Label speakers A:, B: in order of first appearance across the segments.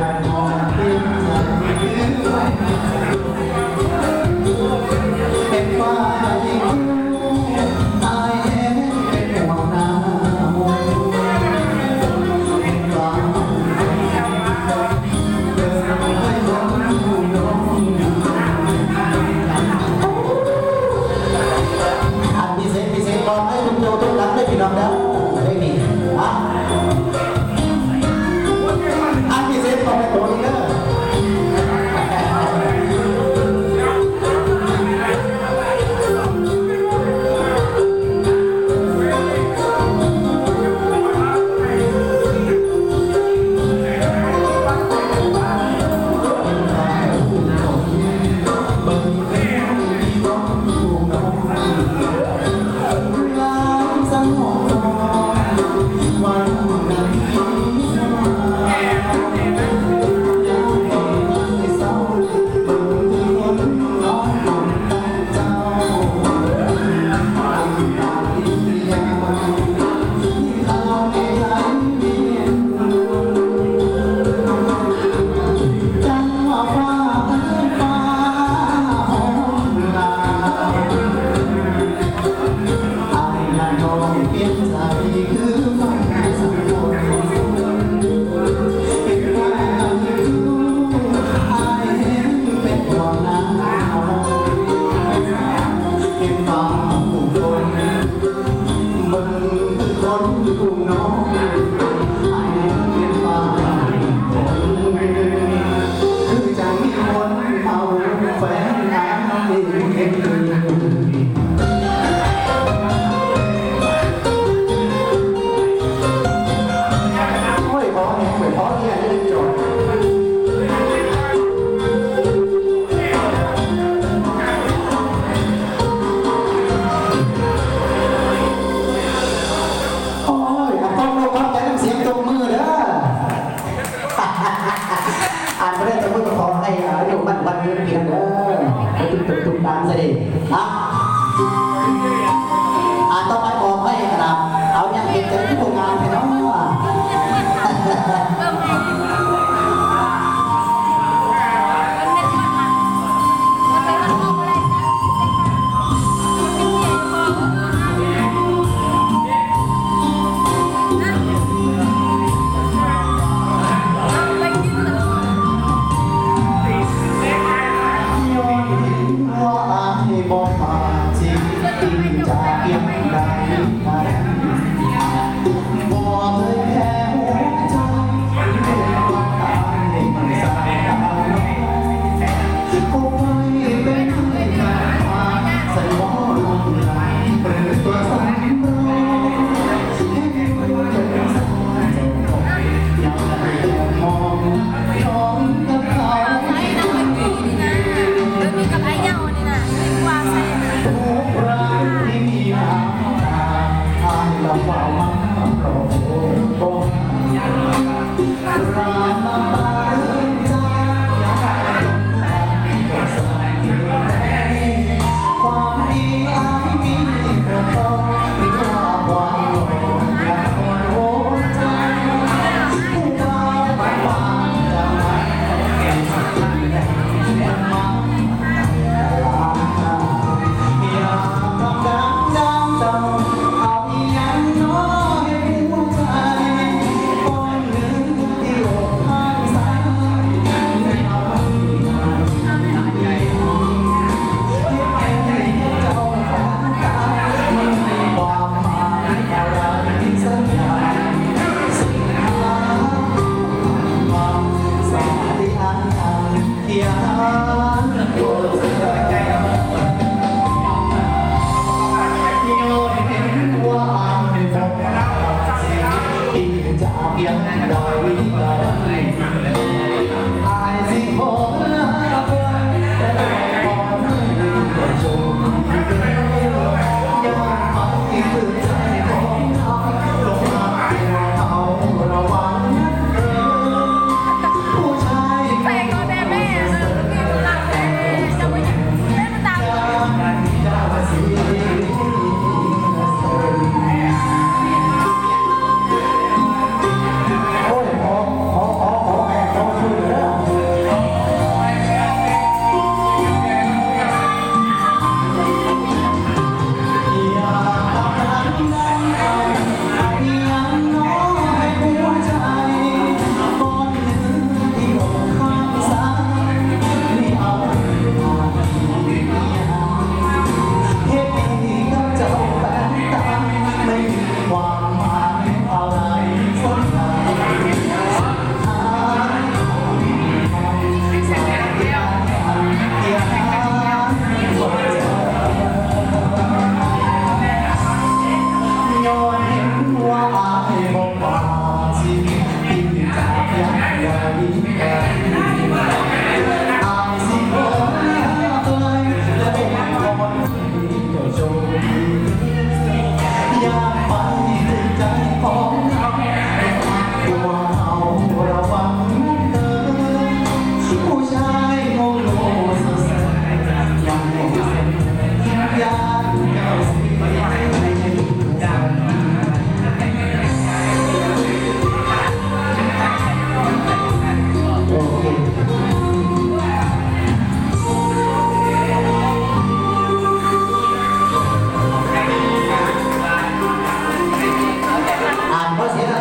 A: เป็นฟ้ายิ่งอายเองเป็นห่วงน้ำเป็นฟ้าเดินให้ลงน้องอันพิเศษบอกให้ทุกโยทุกหลังได้พี่น้องแล้วได้มีอ่ะอันพิเศษบอกให้ตัวนี้เด้ออ่านไม่ได้แต่พูดขอให้อยู่บ้านนี้เพียงเด้อให้ตุ่มตามเสด็จนะต่อไปบอกให้ครับเอาอย่างเห็นใจที่โรงงานไปเนาะบอกมาจริง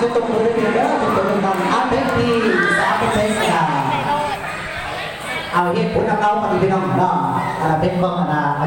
A: จุดตรงนี้เด้อจุดตรงนั้นอันเป็นที่3%เอาเหตุผลของเราปฏิบัติน้องเป็นบ้างอาจารย์